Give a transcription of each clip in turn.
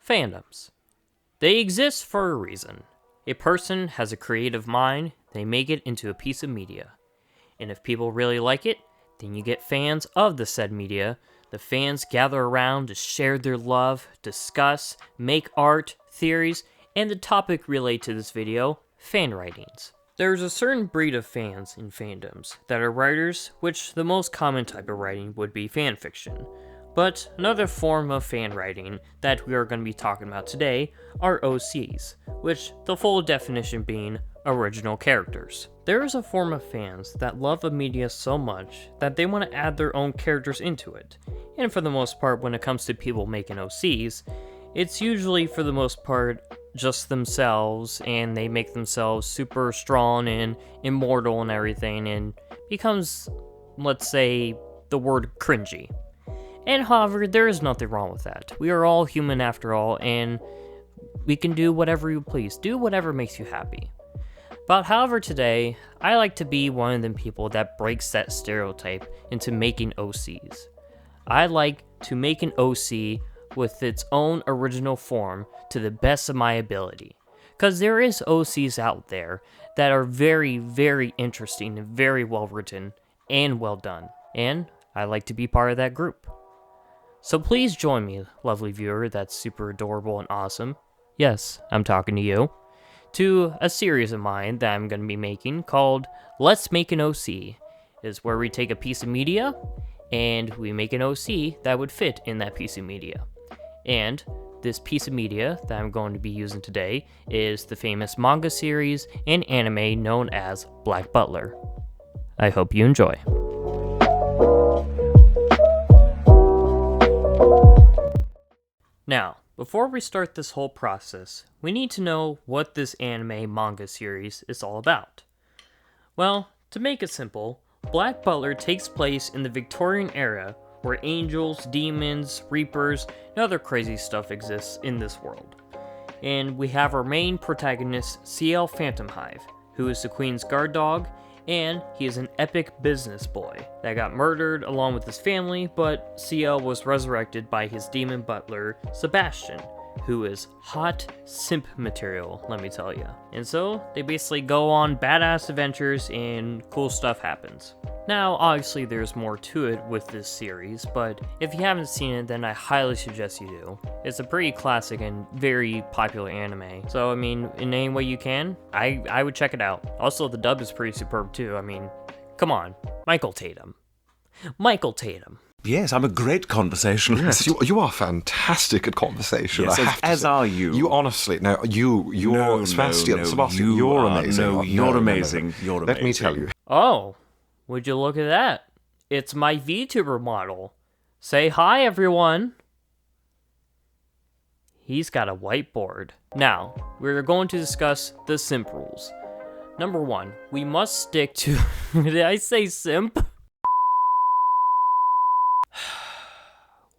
Fandoms. They exist for a reason. A person has a creative mind, they make it into a piece of media. And if people really like it, then you get fans of the said media. The fans gather around to share their love, discuss, make art, theories, and the topic related to this video, fan writings. There's a certain breed of fans in fandoms that are writers, which the most common type of writing would be fanfiction. But another form of fan writing that we are going to be talking about today are OCs, which the full definition being original characters. There is a form of fans that love a media so much that they want to add their own characters into it. And for the most part, when it comes to people making OCs, it's usually for the most part just themselves, and they make themselves super strong and immortal and everything, and becomes, let's say, the word cringy. And however, there is nothing wrong with that. We are all human after all, and we can do whatever you please. Do whatever makes you happy. But however, today, I like to be one of them people that breaks that stereotype into making OCs. I like to make an OC with its own original form to the best of my ability. Because there is OCs out there that are very, very interesting and very well written and well done. And I like to be part of that group. So please join me, lovely viewer that's super adorable and awesome. Yes, I'm talking to you. To a series of mine that I'm going to be making called Let's Make an OC. Is where we take a piece of media and we make an OC that would fit in that piece of media. And this piece of media that I'm going to be using today is the famous manga series and anime known as Black Butler. I hope you enjoy. Now, before we start this whole process, we need to know what this anime manga series is all about. Well, to make it simple, Black Butler takes place in the Victorian era where angels, demons, reapers, and other crazy stuff exists in this world. And we have our main protagonist, CL Phantom Hive, who is the Queen's guard dog, and he is an epic business boy that got murdered along with his family, but CL was resurrected by his demon butler, Sebastian, who is hot simp material, let me tell you. And so, they basically go on badass adventures and cool stuff happens. Now, obviously there's more to it with this series, but if you haven't seen it, then I highly suggest you do. It's a pretty classic and very popular anime, so I mean, in any way you can, I would check it out. Also, the dub is pretty superb too, I mean, come on, Michael Tatum. Yes, I'm a great conversationalist. Yes, you are fantastic at conversation. Yes, as are you. You honestly, Sebastian, you're amazing. No, you're amazing. You're amazing. Let me tell you. Oh, would you look at that? It's my VTuber model. Say hi, everyone. He's got a whiteboard. Now, we're going to discuss the simp rules. Number 1, we must stick to... Did I say simp?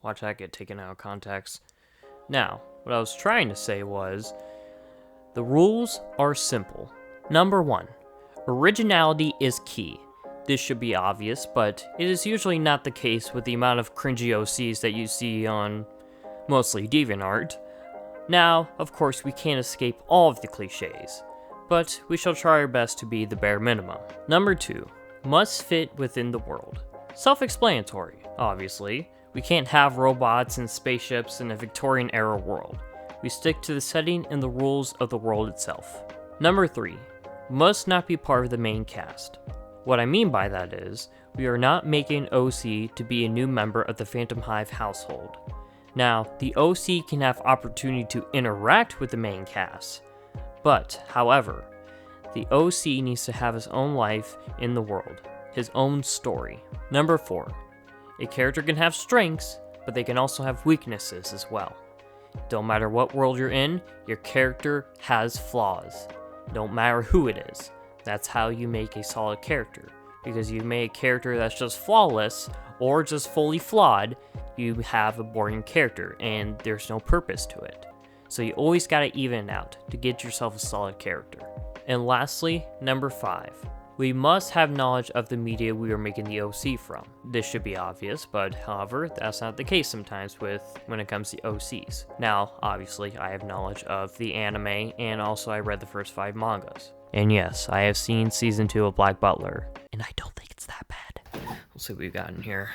Watch that get taken out of context. Now, what I was trying to say was, the rules are simple. Number 1, originality is key. This should be obvious, but it is usually not the case with the amount of cringy OCs that you see on mostly DeviantArt. Now, of course, we can't escape all of the cliches, but we shall try our best to be the bare minimum. Number 2, must fit within the world. Self-explanatory, obviously. We can't have robots and spaceships in a Victorian era world. We stick to the setting and the rules of the world itself. Number 3, must not be part of the main cast. What I mean by that is, we are not making OC to be a new member of the Phantom Hive household. Now, the OC can have opportunity to interact with the main cast, but, however, the OC needs to have his own life in the world, his own story. Number 4, a character can have strengths, but they can also have weaknesses as well. Don't matter what world you're in, your character has flaws. Don't matter who it is. That's how you make a solid character. Because you make a character that's just flawless, or just fully flawed, you have a boring character, and there's no purpose to it. So you always gotta even it out to get yourself a solid character. And lastly, number 5, we must have knowledge of the media we are making the OC from. This should be obvious, but however, that's not the case sometimes when it comes to OCs. Now, obviously, I have knowledge of the anime, and also I read the first 5 mangas. And yes, I have seen season 2 of Black Butler, and I don't think it's that bad. We'll see what we've got in here.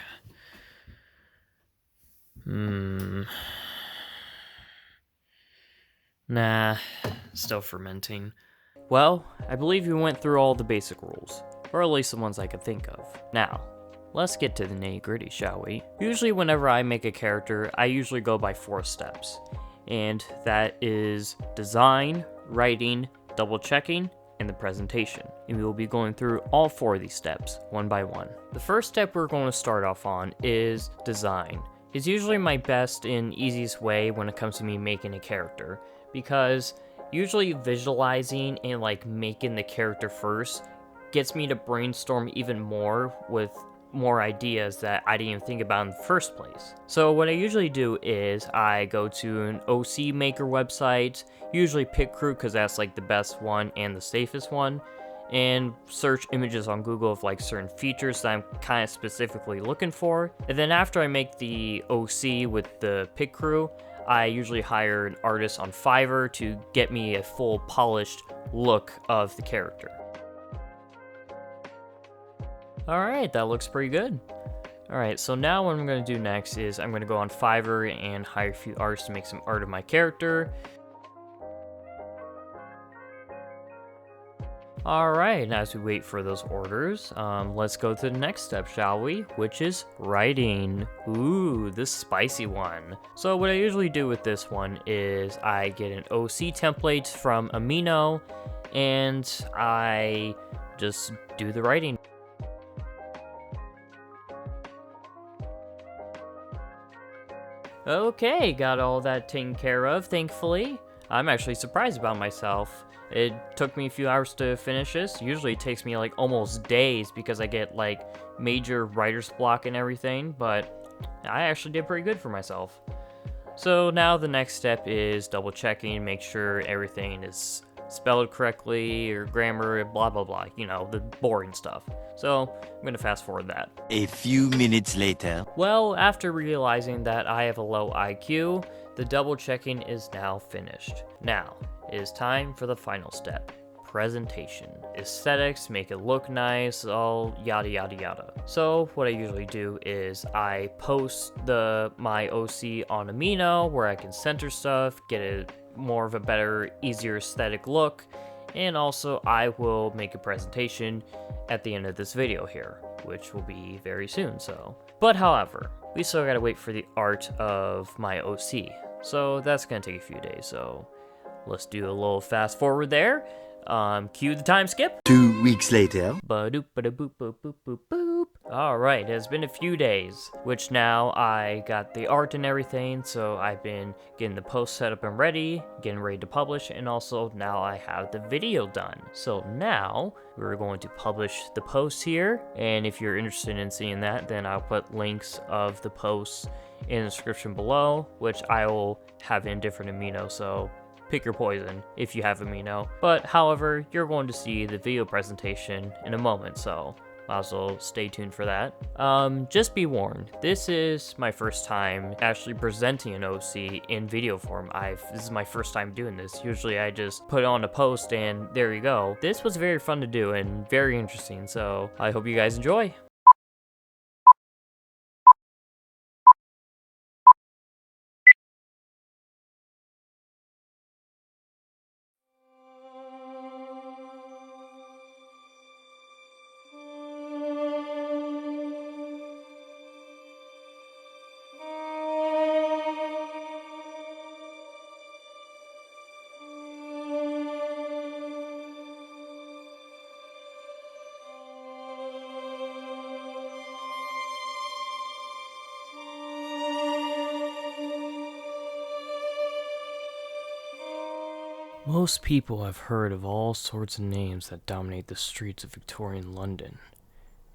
Nah, still fermenting. Well, I believe we went through all the basic rules, or at least the ones I could think of. Now, let's get to the nitty-gritty, shall we? Usually whenever I make a character, I usually go by 4 steps, and that is design, writing, double checking, and the presentation. And we will be going through all 4 of these steps, one by one. The first step we're going to start off on is design. It's usually my best and easiest way when it comes to me making a character, because usually visualizing and like making the character first gets me to brainstorm even more with more ideas that I didn't even think about in the first place. So what I usually do is I go to an OC maker website, usually PicCrew because that's like the best one and the safest one, and search images on Google of like certain features that I'm kind of specifically looking for. And then after I make the OC with the PicCrew, I usually hire an artist on FIVERR to get me a full polished look of the character. Alright, that looks pretty good. Alright, so now what I'm going to do next is I'm going to go on FIVERR and hire a few artists to make some art of my character. Alright, and as we wait for those orders, let's go to the next step, shall we? Which is writing. Ooh, this spicy one. So what I usually do with this one is I get an OC template from Amino, and I just do the writing. Okay, got all that taken care of, thankfully. I'm actually surprised about myself. It took me a few hours to finish this. Usually it takes me like almost days because I get like major writer's block and everything, but I actually did pretty good for myself. So now the next step is double checking, make sure everything is spelled correctly or grammar, blah blah blah, you know, the boring stuff. So I'm gonna fast forward that. A few minutes later. Well, after realizing that I have a low IQ, the double checking is now finished. Now, it is time for the final step. Presentation. Aesthetics, make it look nice, all yada yada yada. So what I usually do is I post my OC on Amino where I can center stuff, get a more of a better, easier aesthetic look, and also I will make a presentation at the end of this video here, which will be very soon, so. But however, we still gotta wait for the art of my OC, so that's gonna take a few days, so let's do a little fast forward there. Cue the time skip. 2 weeks later. Ba-doop, ba-da-boop, boop, boop, boop, boop. Alright, it has been a few days, which now I got the art and everything, so I've been getting the post set up and ready, getting ready to publish, and also now I have the video done. So now, we're going to publish the post here, and if you're interested in seeing that, then I'll put links of the posts in the description below, which I will have in different amino, so pick your poison if you have amino. But however, you're going to see the video presentation in a moment, so also stay tuned for that. Just be warned, this is my first time actually presenting an OC in video form. This is my first time doing this. Usually I just put on a post and there you go. This was very fun to do and very interesting, so I hope you guys enjoy. Most people have heard of all sorts of names that dominate the streets of Victorian London,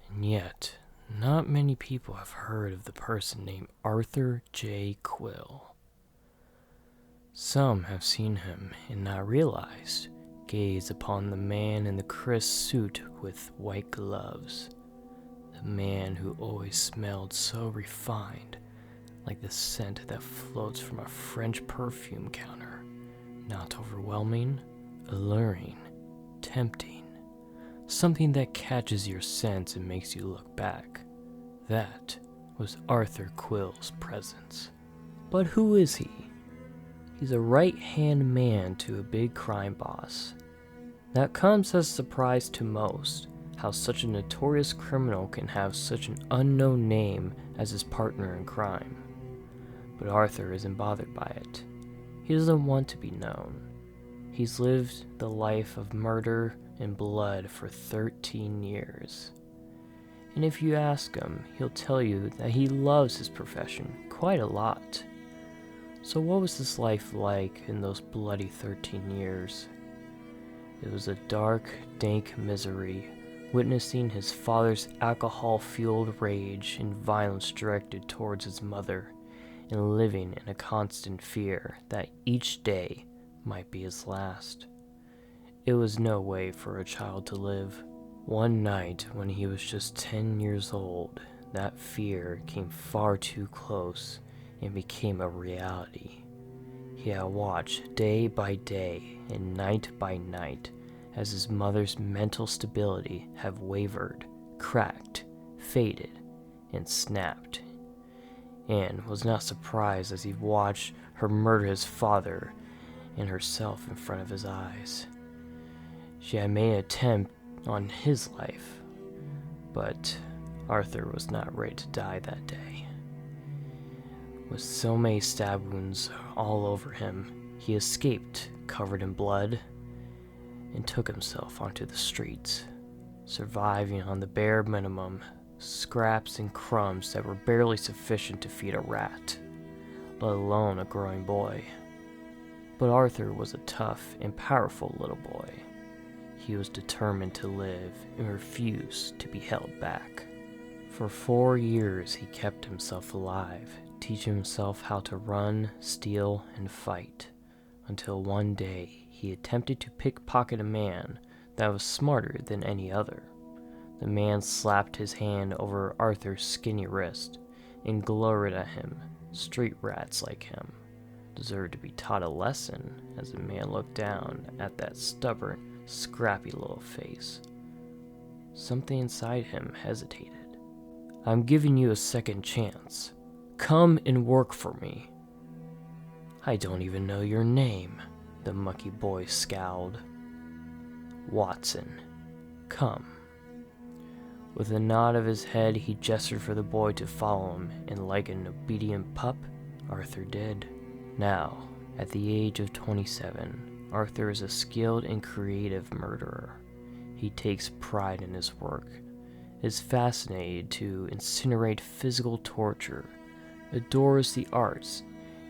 and yet, not many people have heard of the person named Arthur J. Quill. Some have seen him and not realized gaze upon the man in the crisp suit with white gloves. The man who always smelled so refined, like the scent that floats from a French perfume counter. Not overwhelming, alluring, tempting. Something that catches your sense and makes you look back. That was Arthur Quill's presence. But who is he? He's a right-hand man to a big crime boss. That comes as a surprise to most, how such a notorious criminal can have such an unknown name as his partner in crime. But Arthur isn't bothered by it. He doesn't want to be known. He's lived the life of murder and blood for 13 years. And if you ask him, he'll tell you that he loves his profession quite a lot. So what was his life like in those bloody 13 years? It was a dark, dank misery, witnessing his father's alcohol-fueled rage and violence directed towards his mother, and living in a constant fear that each day might be his last. It was no way for a child to live. One night, when he was just 10 years old, that fear came far too close and became a reality. He had watched day by day and night by night as his mother's mental stability had wavered, cracked, faded, and snapped, and was not surprised as he watched her murder his father and herself in front of his eyes. She had made an attempt on his life, but Arthur was not ready to die that day. With so many stab wounds all over him, he escaped covered in blood and took himself onto the streets, surviving on the bare minimum, scraps and crumbs that were barely sufficient to feed a rat, let alone a growing boy. But Arthur was a tough and powerful little boy. He was determined to live and refused to be held back. For 4 years he kept himself alive, teaching himself how to run, steal, and fight, until one day he attempted to pickpocket a man that was smarter than any other. The man slapped his hand over Arthur's skinny wrist and glowered at him. Street rats like him deserved to be taught a lesson, as the man looked down at that stubborn, scrappy little face. Something inside him hesitated. "I'm giving you a second chance. Come and work for me." "I don't even know your name," the mucky boy scowled. "Watson, come." With a nod of his head, he gestured for the boy to follow him, and like an obedient pup, Arthur did. Now, at the age of 27, Arthur is a skilled and creative murderer. He takes pride in his work, is fascinated to incinerate physical torture, adores the arts,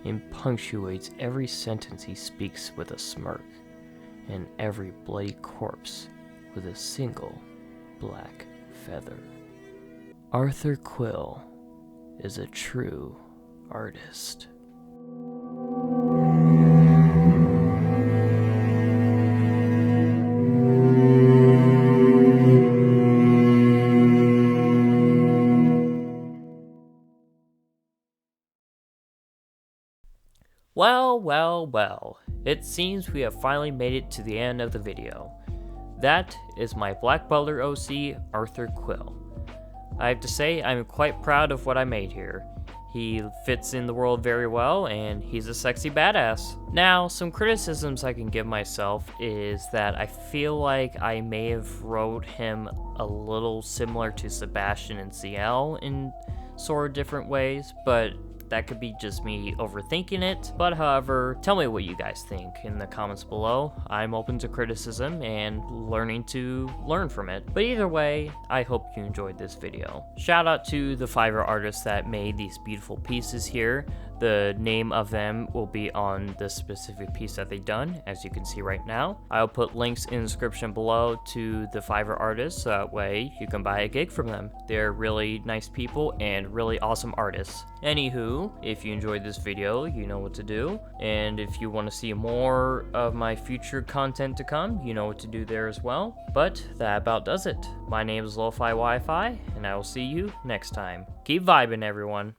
and punctuates every sentence he speaks with a smirk, and every bloody corpse with a single black feather. Arthur Quill is a true artist. Well, it seems we have finally made it to the end of the video. That is my Black Butler OC, Arthur Quill. I have to say, I'm quite proud of what I made here. He fits in the world very well, and he's a sexy badass. Now, some criticisms I can give myself is that I feel like I may have wrote him a little similar to Sebastian and CL in sort of different ways, but that could be just me overthinking it. But however, tell me what you guys think in the comments below. I'm open to criticism and learning to learn from it. But either way, I hope you enjoyed this video. Shout out to the FIVERR artists that made these beautiful pieces here. The name of them will be on the specific piece that they've done, as you can see right now. I'll put links in the description below to the FIVERR artists, so that way you can buy a gig from them. They're really nice people and really awesome artists. Anywho, if you enjoyed this video, you know what to do. And if you want to see more of my future content to come, you know what to do there as well. But that about does it. My name is Lo-Fi Wi-Fi, and I will see you next time. Keep vibing, everyone.